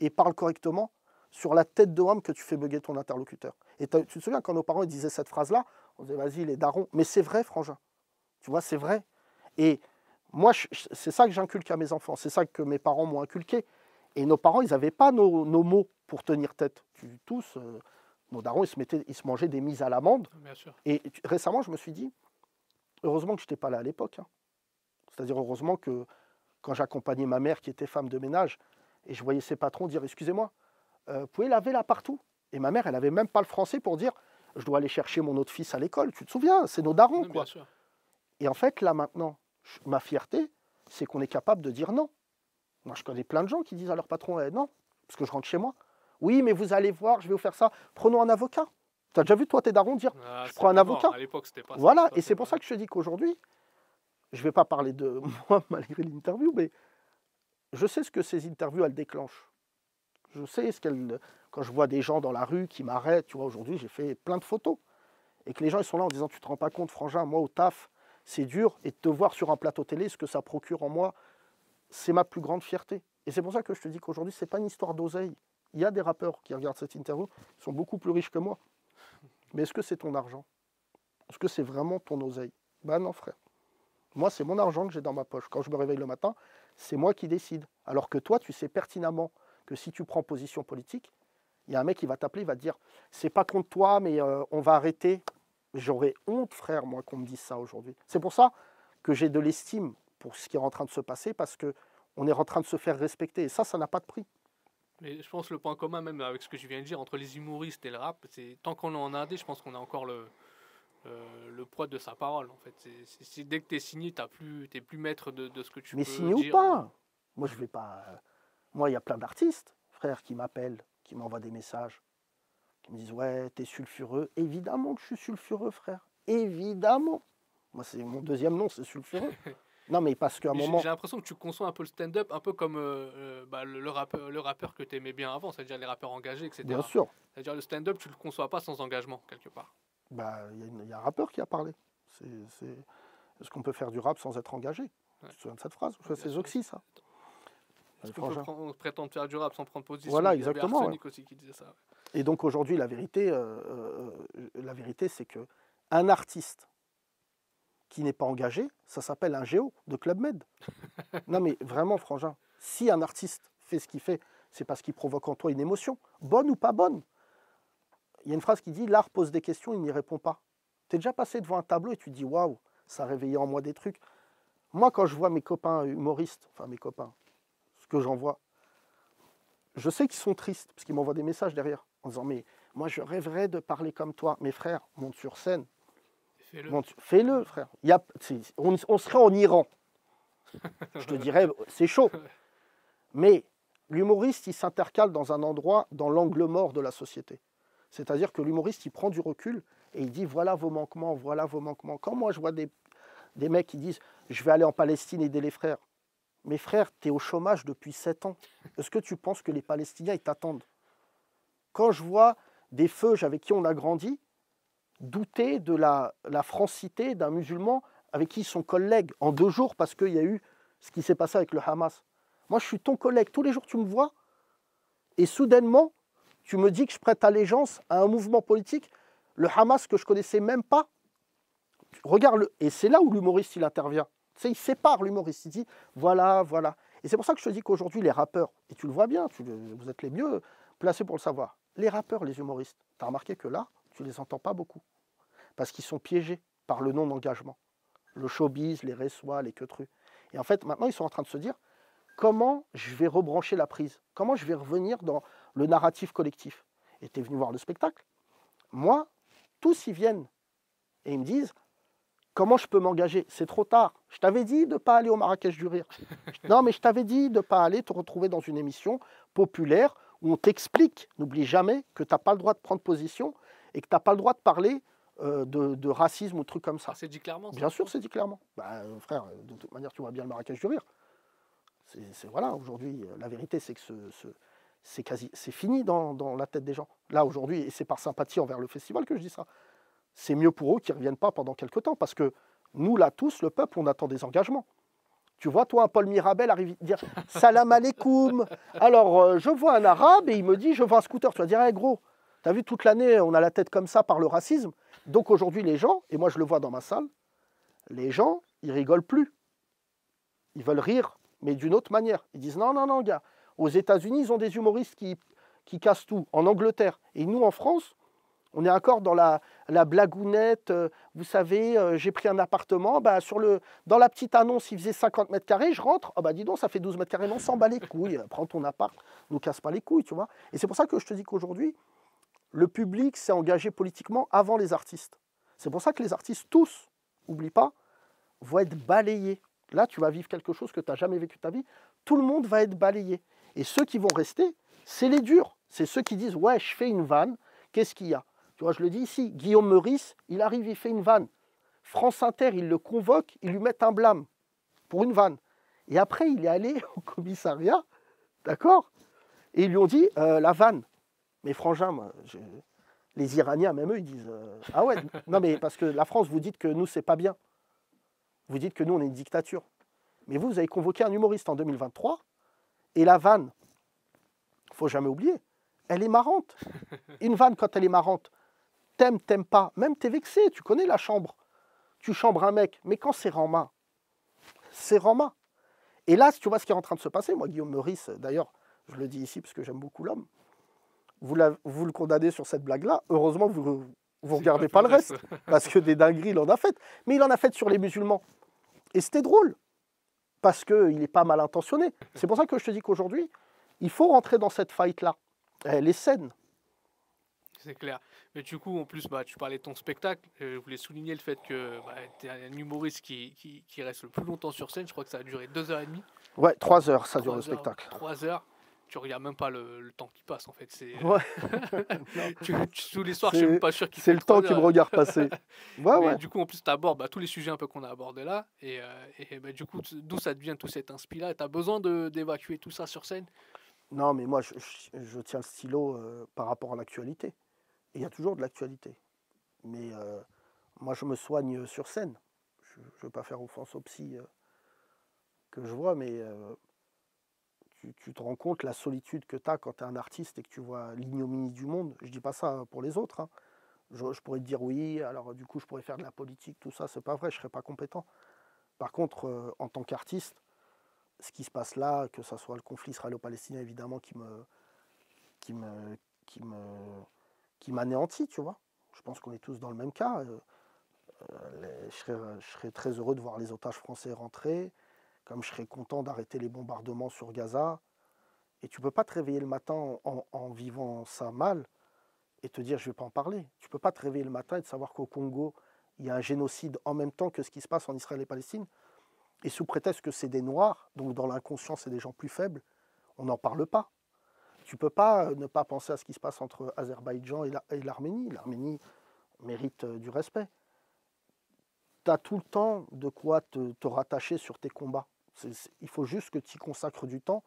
et parle correctement » sur la tête de homme que tu fais bugger ton interlocuteur. Et tu te souviens quand nos parents ils disaient cette phrase-là, on disait vas-y les darons. Mais c'est vrai, frangin. Tu vois, c'est vrai. Et moi, c'est ça que j'inculque à mes enfants. C'est ça que mes parents m'ont inculqué. Et nos parents, ils n'avaient pas nos mots pour tenir tête. Tous, nos darons, ils se mangeaient des mises à l'amende.
Bien sûr.
Et récemment, je me suis dit, heureusement que je n'étais pas là à l'époque. Hein. C'est-à-dire, heureusement que quand j'accompagnais ma mère qui était femme de ménage, et je voyais ses patrons dire, excusez-moi, vous pouvez laver là partout. Et ma mère, elle n'avait même pas le français pour dire, je dois aller chercher mon autre fils à l'école. Tu te souviens, c'est nos darons,
Oui,
quoi.
bien sûr.
Et en fait, là maintenant, ma fierté, c'est qu'on est capable de dire non. Moi, je connais plein de gens qui disent à leur patron non, parce que je rentre chez moi. Oui, mais vous allez voir, je vais vous faire ça. Prenons un avocat. Tu as déjà vu, toi, tes darons dire
Ah,
je prends un
c'était mort.
avocat.
À l'époque, c'était pas ça.
Voilà,
C'était
et c'est
pas
pour ça que je te dis qu'aujourd'hui, je ne vais pas parler de moi malgré l'interview, mais je sais ce que ces interviews, elles déclenchent. Je sais ce qu'elles. Quand je vois des gens dans la rue qui m'arrêtent, tu vois, aujourd'hui, j'ai fait plein de photos. Et que les gens, ils sont là en disant tu te rends pas compte, frangin, moi, au taf, c'est dur. Et de te voir sur un plateau télé, ce que ça procure en moi, c'est ma plus grande fierté. Et c'est pour ça que je te dis qu'aujourd'hui, ce n'est pas une histoire d'oseille. Il y a des rappeurs qui regardent cette interview, qui sont beaucoup plus riches que moi. Mais est-ce que c'est ton argent? Est-ce que c'est vraiment ton oseille? Ben non, frère. Moi, c'est mon argent que j'ai dans ma poche. Quand je me réveille le matin, c'est moi qui décide. Alors que toi, tu sais pertinemment que si tu prends position politique, il y a un mec qui va t'appeler, il va te dire c'est pas contre toi, mais on va arrêter. J'aurais honte, frère, moi, qu'on me dise ça aujourd'hui. C'est pour ça que j'ai de l'estime pour ce qui est en train de se passer, parce qu'on est en train de se faire respecter. Et ça n'a pas de prix.
Mais je pense que le point commun, même avec ce que je viens de dire, entre les humoristes et le rap, c'est tant qu'on est en indé, je pense qu'on a encore le poids de sa parole. En fait, dès que tu es signé, t'es plus maître de ce que tu
Mais
peux
signé ou
dire.
pas. Moi, je vais pas. Moi, il y a plein d'artistes, frère, qui m'appellent, qui m'envoient des messages, qui me disent ouais, t'es sulfureux. Évidemment que je suis sulfureux, frère. Évidemment. Moi, c'est mon deuxième nom, c'est sulfureux. Non, mais parce qu'à un
Mais
moment.
j'ai l'impression que tu conçois un peu le stand-up, un peu comme le rappeur que tu aimais bien avant, c'est-à-dire les rappeurs engagés,
Bien
etc.
sûr.
C'est-à-dire le stand-up, tu le conçois pas sans engagement, quelque part.
Bah, il y a un rappeur qui a parlé. Est-ce qu'on peut faire du rap sans être engagé?
Ouais.
Tu te souviens de cette phrase?
Bien
C'est
sûr.
Zoxy, ça.
Est-ce qu'on peut
Frangin.
prétendre faire du rap sans prendre position?
Voilà,
Il y avait
exactement. Ouais.
Arsenic aussi qui disait ça.
Et donc aujourd'hui, la vérité, c'est que un artiste qui n'est pas engagé, ça s'appelle un géo de Club Med. Non mais vraiment, frangin, si un artiste fait ce qu'il fait, c'est parce qu'il provoque en toi une émotion, bonne ou pas bonne. Il y a une phrase qui dit, l'art pose des questions, il n'y répond pas. Tu es déjà passé devant un tableau et tu te dis, waouh, ça a réveillé en moi des trucs. Moi, quand je vois mes copains humoristes, enfin mes copains, ce que j'en vois, je sais qu'ils sont tristes, parce qu'ils m'envoient des messages derrière, en disant, mais moi je rêverais de parler comme toi. Mes frères, monte sur scène.
Fais-le.
Fais-le, frère. On serait en Iran. Je te dirais, c'est chaud. Mais l'humoriste, il s'intercale dans un endroit, dans l'angle mort de la société. C'est-à-dire que l'humoriste, il prend du recul et il dit, voilà vos manquements, voilà vos manquements. Quand moi, je vois des mecs qui disent, je vais aller en Palestine aider les frères. Mes frères, tu es au chômage depuis 7 ans. Est-ce que tu penses que les Palestiniens, ils t'attendent? Quand je vois des feuges avec qui on a grandi, douter de la francité d'un musulman avec qui ils sont collègues en 2 jours parce qu'il y a eu ce qui s'est passé avec le Hamas. Moi, je suis ton collègue. Tous les jours, tu me vois. Et soudainement, tu me dis que je prête allégeance à un mouvement politique, le Hamas que je ne connaissais même pas. Regarde, et c'est là où l'humoriste, il intervient. Tu sais, il sépare l'humoriste. Il dit, voilà, voilà. Et c'est pour ça que je te dis qu'aujourd'hui, les rappeurs, et tu le vois bien, vous êtes les mieux placés pour le savoir, les rappeurs, les humoristes, tu as remarqué que là, tu ne les entends pas beaucoup. Parce qu'ils sont piégés par le non-engagement. Le showbiz, les ressois, les queutrues. Et en fait, maintenant, ils sont en train de se dire, comment je vais rebrancher la prise? Comment je vais revenir dans le narratif collectif? Et tu es venu voir le spectacle. Moi, tous y viennent et ils me disent comment je peux m'engager? C'est trop tard. Je t'avais dit de ne pas aller au Marrakech du Rire. Non, mais je t'avais dit de ne pas aller te retrouver dans une émission populaire où on t'explique, n'oublie jamais, que tu n'as pas le droit de prendre position et que tu n'as pas le droit de parler de racisme ou de trucs comme ça.
Ah, c'est dit clairement, ça.
Bien sûr, c'est dit clairement. Bah, frère, de toute manière, tu vois bien le Marrakech du Rire. Voilà, aujourd'hui, la vérité, c'est que c'est fini dans la tête des gens. Là, aujourd'hui, et c'est par sympathie envers le festival que je dis ça, c'est mieux pour eux qu'ils ne reviennent pas pendant quelques temps. Parce que nous, là, tous, le peuple, on attend des engagements. Tu vois, toi, un Paul Mirabel arrive à dire « Salam alaikum ». Alors, je vois un arabe et il me dit « Je veux un scooter ». Tu vas dire hey, « Gros, t'as vu, toute l'année, on a la tête comme ça par le racisme. » Donc aujourd'hui, les gens, et moi je le vois dans ma salle, les gens, ils rigolent plus. Ils veulent rire, mais d'une autre manière. Ils disent « Non, non, non, gars. Aux États-Unis, ils ont des humoristes qui cassent tout. En Angleterre. Et nous, en France, on est encore dans la blagounette. Vous savez, j'ai pris un appartement. Bah, dans la petite annonce, il faisait 50 mètres carrés. Je rentre. Ah bah dis donc, ça fait 12 mètres carrés. Non, s'en bat les couilles. Prends ton appart. Nous casse pas les couilles, tu vois. Et c'est pour ça que je te dis qu'aujourd'hui, le public s'est engagé politiquement avant les artistes. C'est pour ça que les artistes, tous, oublie pas, vont être balayés. Là, tu vas vivre quelque chose que tu n'as jamais vécu de ta vie. Tout le monde va être balayé. Et ceux qui vont rester, c'est les durs. C'est ceux qui disent « Ouais, je fais une vanne. Qu'est-ce qu'il y a ?» Tu vois, je le dis ici. Guillaume Meurice, il arrive, il fait une vanne. France Inter, il le convoque, ils lui mettent un blâme pour une vanne. Et après, il est allé au commissariat, d'accord? Et ils lui ont dit la vanne. Mais frangin, moi, les Iraniens, même eux, ils disent ah ouais, non, mais parce que la France, vous dites que nous, c'est pas bien. Vous dites que nous, on est une dictature. Mais vous avez convoqué un humoriste en 2023, et la vanne, il ne faut jamais oublier, elle est marrante. Une vanne, quand elle est marrante, t'aimes pas, même t'es vexé, tu connais la chambre. Tu chambres un mec, mais quand c'est en main, c'est en main. Et là, si tu vois ce qui est en train de se passer, moi, Guillaume Meurice, d'ailleurs, je le dis ici parce que j'aime beaucoup l'homme, vous le condamnez sur cette blague-là, heureusement, vous ne regardez pas le reste, parce que des dingueries, il en a fait. Mais il en a fait sur les musulmans. Et c'était drôle, parce qu'il n'est pas mal intentionné. C'est pour ça que je te dis qu'aujourd'hui, il faut rentrer dans cette fight-là. Elle est saine.
C'est clair. Mais du coup, en plus, tu parlais de ton spectacle. Je voulais souligner le fait que tu es un humoriste qui reste le plus longtemps sur scène. Je crois que ça a duré 2h30.
Ouais, 3 heures, ça dure le spectacle.
3 heures. Tu regardes même pas le temps qui passe, en fait.
Ouais.
Tous les soirs, je suis même pas sûr qu'il
c'est le temps qui me regarde passer.
Ouais. Du coup, en plus, tu abordes tous les sujets un peu qu'on a abordés là. Et du coup, d'où ça devient tout cet inspi-là? Tu as besoin d'évacuer tout ça sur scène?
Non, mais moi, je tiens le stylo par rapport à l'actualité. Et il y a toujours de l'actualité. Mais moi, je me soigne sur scène. Je ne veux pas faire offense aux psy que je vois, mais tu te rends compte la solitude que tu as quand tu es un artiste et que tu vois l'ignominie du monde. Je ne dis pas ça pour les autres. Hein. Je pourrais te dire oui, alors du coup, je pourrais faire de la politique, tout ça. C'est pas vrai, je ne serais pas compétent. Par contre, en tant qu'artiste, ce qui se passe là, que ce soit le conflit israélo-palestinien, évidemment, qui m'anéantit, tu vois. Je pense qu'on est tous dans le même cas. Je serais très heureux de voir les otages français rentrer, comme je serais content d'arrêter les bombardements sur Gaza. Et tu ne peux pas te réveiller le matin en vivant ça mal et te dire je ne vais pas en parler. Tu ne peux pas te réveiller le matin et de savoir qu'au Congo, il y a un génocide en même temps que ce qui se passe en Israël et Palestine. Et sous prétexte que c'est des Noirs, donc dans l'inconscient c'est des gens plus faibles, on n'en parle pas. Tu ne peux pas ne pas penser à ce qui se passe entre Azerbaïdjan et l'Arménie. L'Arménie mérite du respect. Tu as tout le temps de quoi te rattacher sur tes combats. Il faut juste que tu y consacres du temps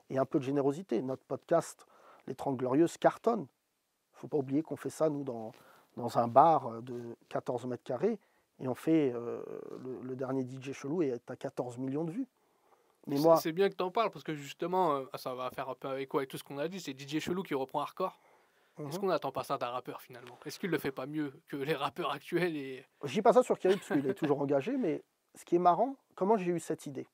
et un peu de générosité. Notre podcast, Les 30 Glorieuses, cartonne. Il ne faut pas oublier qu'on fait ça, nous, dans un bar de 14 mètres carrés. Et on fait le dernier DJ Chelou et tu as 14 millions de vues.
Mais c'est bien que tu en parles parce que justement, ça va faire un peu écho avec tout ce qu'on a dit. C'est DJ Chelou qui reprend Hardcore. Est-ce qu'on n'attend pas ça d'un rappeur finalement? Est-ce qu'il le fait pas mieux que les rappeurs actuels
Je dis pas ça sur Kiri parce qu'il est toujours engagé, mais ce qui est marrant, comment j'ai eu cette idée?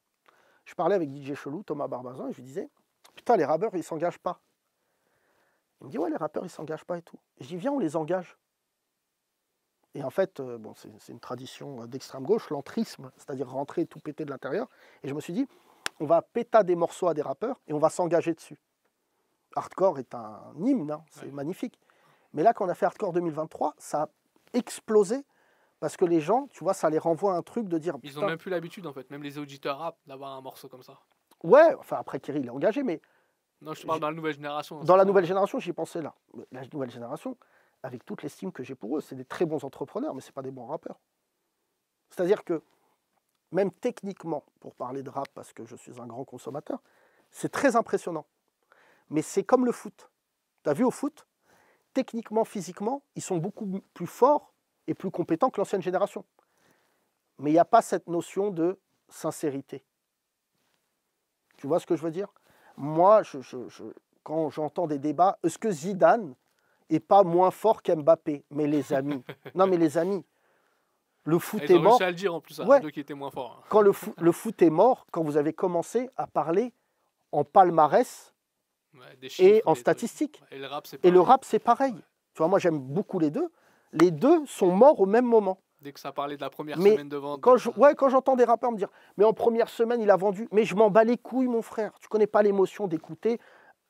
Je parlais avec DJ Chelou, Thomas Barbazan, et je lui disais putain, les rappeurs ils s'engagent pas. Il me dit ouais, les rappeurs ils s'engagent pas et tout. Et je dis viens, on les engage. Et en fait, bon, c'est une tradition d'extrême gauche, l'entrisme, c'est-à-dire rentrer et tout péter de l'intérieur. Et je me suis dit on va péter des morceaux à des rappeurs et on va s'engager dessus. Hardcore est un hymne, hein, c'est magnifique. Mais là, quand on a fait Hardcore 2023, ça a explosé parce que les gens, tu vois, ça les renvoie à un truc de dire...
Ils n'ont même plus l'habitude, en fait, même les auditeurs rap, d'avoir un morceau comme ça.
Ouais, enfin après Kiri, il est engagé, mais...
Non, je te parle dans la nouvelle génération.
Dans la nouvelle génération, j'y pensais là. La nouvelle génération, avec toute l'estime que j'ai pour eux, c'est des très bons entrepreneurs, mais ce n'est pas des bons rappeurs. C'est-à-dire que, même techniquement, pour parler de rap, parce que je suis un grand consommateur, c'est très impressionnant. Mais c'est comme le foot. Tu as vu au foot, techniquement, physiquement, ils sont beaucoup plus forts et plus compétents que l'ancienne génération. Mais il n'y a pas cette notion de sincérité. Tu vois ce que je veux dire? Moi, quand j'entends des débats, est-ce que Zidane n'est pas moins fort qu'Mbappé? Mais les amis, non mais les amis, le foot est mort.
Ils ont réussi à le dire en plus, à deux qui étaient moins forts.
Quand le foot est mort, quand vous avez commencé à parler en palmarès et en statistiques.
Et le
rap, c'est pareil. Ouais. Tu vois, moi, j'aime beaucoup les deux. Les deux sont morts au même moment.
Dès que ça parlait de la première semaine de vente.
Quand j'entends des rappeurs me dire « Mais en première semaine, il a vendu. » Mais je m'en bats les couilles, mon frère. Tu connais pas l'émotion d'écouter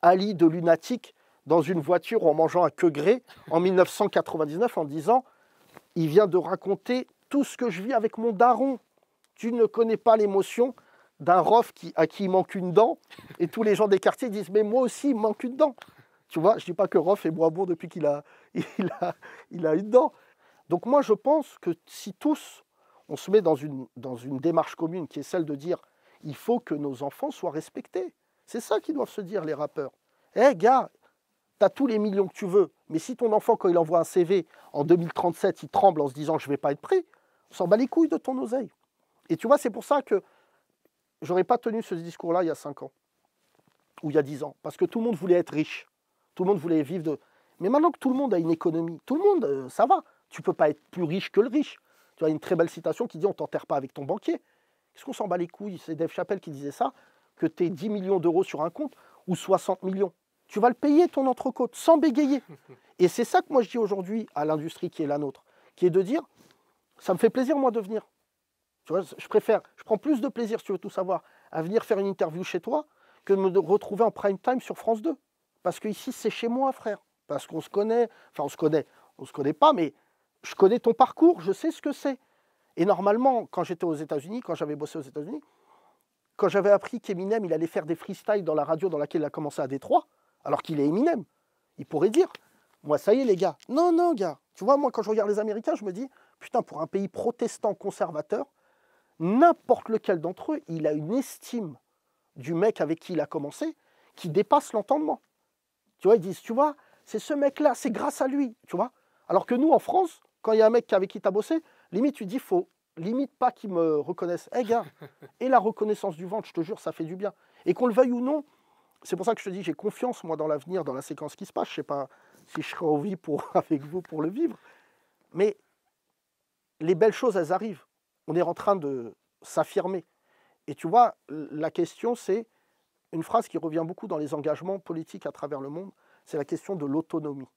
Ali de Lunatic dans une voiture en mangeant un queue gré en 1999 en disant « Il vient de raconter tout ce que je vis avec mon daron. » Tu ne connais pas l'émotion d'un rof à qui il manque une dent et tous les gens des quartiers disent « Mais moi aussi, il me manque une dent. » Tu vois, je ne dis pas que Rof est moins bon depuis qu'il a une dent. Donc moi, je pense que si tous, on se met dans une démarche commune qui est celle de dire il faut que nos enfants soient respectés. C'est ça qu'ils doivent se dire, les rappeurs. Eh gars, tu as tous les millions que tu veux, mais si ton enfant, quand il envoie un CV en 2037, il tremble en se disant je ne vais pas être pris, on s'en bat les couilles de ton oseille. Et tu vois, c'est pour ça que je n'aurais pas tenu ce discours-là il y a 5 ans, ou il y a 10 ans, parce que tout le monde voulait être riche. Tout le monde voulait vivre de... Mais maintenant que tout le monde a une économie, tout le monde, ça va. Tu ne peux pas être plus riche que le riche. Tu as une très belle citation qui dit « On ne t'enterre pas avec ton banquier ». Qu'est-ce qu'on s'en bat les couilles? C'est Dave Chappelle qui disait ça, que tu aies 10 millions d'euros sur un compte ou 60 millions. Tu vas le payer, ton entrecôte, sans bégayer. Et c'est ça que moi je dis aujourd'hui à l'industrie qui est la nôtre, qui est de dire « Ça me fait plaisir, moi, de venir. » Tu vois, je prends plus de plaisir, si tu veux tout savoir, à venir faire une interview chez toi que de me retrouver en prime time sur France 2. Parce qu'ici, c'est chez moi, frère. Parce qu'on se connaît. Enfin, on se connaît pas, mais je connais ton parcours, je sais ce que c'est. Et normalement, quand j'étais aux États-Unis, quand j'avais bossé aux États-Unis, quand j'avais appris qu'Eminem, il allait faire des freestyles dans la radio dans laquelle il a commencé à Détroit, alors qu'il est Eminem, il pourrait dire, moi, ça y est, les gars. Non, non, gars. Tu vois, moi, quand je regarde les Américains, je me dis, putain, pour un pays protestant conservateur, n'importe lequel d'entre eux, il a une estime du mec avec qui il a commencé qui dépasse l'entendement. Tu vois, ils disent, tu vois, c'est ce mec-là, c'est grâce à lui, tu vois. Alors que nous, en France, quand il y a un mec avec qui tu as bossé, limite, tu dis, faut limite pas qu'il me reconnaisse. Eh gars, et la reconnaissance du ventre, je te jure, ça fait du bien. Et qu'on le veuille ou non, c'est pour ça que je te dis, j'ai confiance, moi, dans l'avenir, dans la séquence qui se passe. Je ne sais pas si je serai en vie avec vous pour le vivre. Mais les belles choses, elles arrivent. On est en train de s'affirmer. Et tu vois, la question, c'est une phrase qui revient beaucoup dans les engagements politiques à travers le monde, c'est la question de l'autonomie.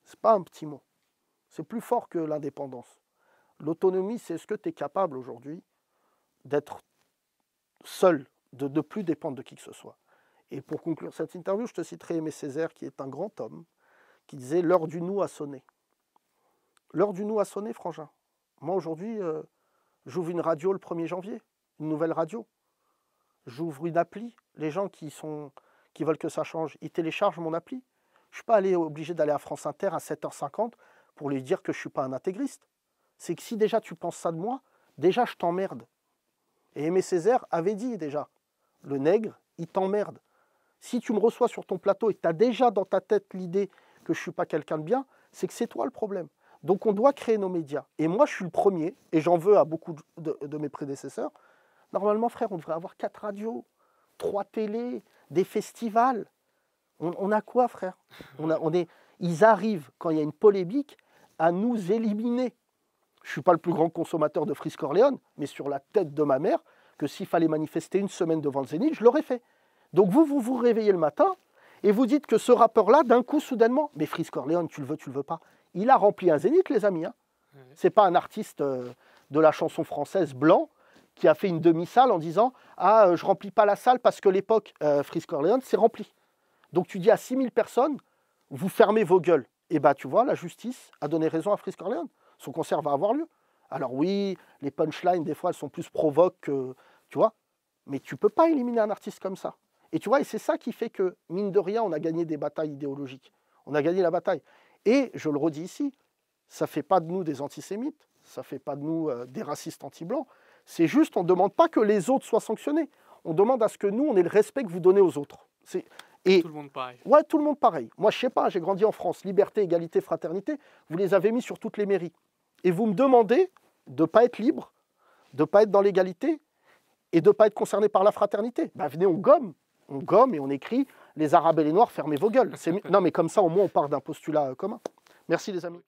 Ce n'est pas un petit mot. C'est plus fort que l'indépendance. L'autonomie, c'est est-ce que tu es capable aujourd'hui d'être seul, de ne plus dépendre de qui que ce soit. Et pour conclure cette interview, je te citerai Aimé Césaire, qui est un grand homme, qui disait « L'heure du nous a sonné ». L'heure du nous a sonné, frangin. Moi, aujourd'hui, j'ouvre une radio le 1er janvier, une nouvelle radio. J'ouvre une appli. Les gens qui veulent que ça change, ils téléchargent mon appli. Je ne suis pas obligé d'aller à France Inter à 7h50 pour lui dire que je ne suis pas un intégriste. C'est que si déjà tu penses ça de moi, déjà je t'emmerde. Et Aimé Césaire avait dit déjà, le nègre, il t'emmerde. Si tu me reçois sur ton plateau et que tu as déjà dans ta tête l'idée que je ne suis pas quelqu'un de bien, c'est que c'est toi le problème. Donc on doit créer nos médias. Et moi je suis le premier, et j'en veux à beaucoup de mes prédécesseurs. Normalement, frère, on devrait avoir 4 radios, 3 télés, des festivals. On a quoi, frère? Ils arrivent, quand il y a une polémique, à nous éliminer. Je ne suis pas le plus grand consommateur de Frisk Orléans, mais sur la tête de ma mère, que s'il fallait manifester une semaine devant le Zénith, je l'aurais fait. Donc vous réveillez le matin, et vous dites que ce rappeur-là, d'un coup, soudainement, mais Frisk Orléans, tu le veux pas. Il a rempli un Zénith, les amis. Hein. Ce n'est pas un artiste de la chanson française blanc qui a fait une demi-salle en disant « Ah, je remplis pas la salle parce que l'époque Frisk Orléans, c'est rempli. » Donc tu dis à 6000 personnes, vous fermez vos gueules. Et bien tu vois, la justice a donné raison à Frisk Orléans. Son concert va avoir lieu. Alors oui, les punchlines, des fois, elles sont plus provoques que, tu vois, mais tu ne peux pas éliminer un artiste comme ça. Et tu vois, et c'est ça qui fait que, mine de rien, on a gagné des batailles idéologiques. On a gagné la bataille. Et, je le redis ici, ça ne fait pas de nous des antisémites, ça ne fait pas de nous des racistes anti-blancs. C'est juste, on ne demande pas que les autres soient sanctionnés. On demande à ce que nous, on ait le respect que vous donnez aux autres.
Et tout le monde pareil.
Ouais, tout le monde pareil. Moi, je ne sais pas, j'ai grandi en France. Liberté, égalité, fraternité, vous les avez mis sur toutes les mairies. Et vous me demandez de ne pas être libre, de ne pas être dans l'égalité et de ne pas être concerné par la fraternité. Ben, venez, on gomme et on écrit « Les Arabes et les Noirs, fermez vos gueules ». Non, mais comme ça, au moins, on part d'un postulat commun. Merci les amis.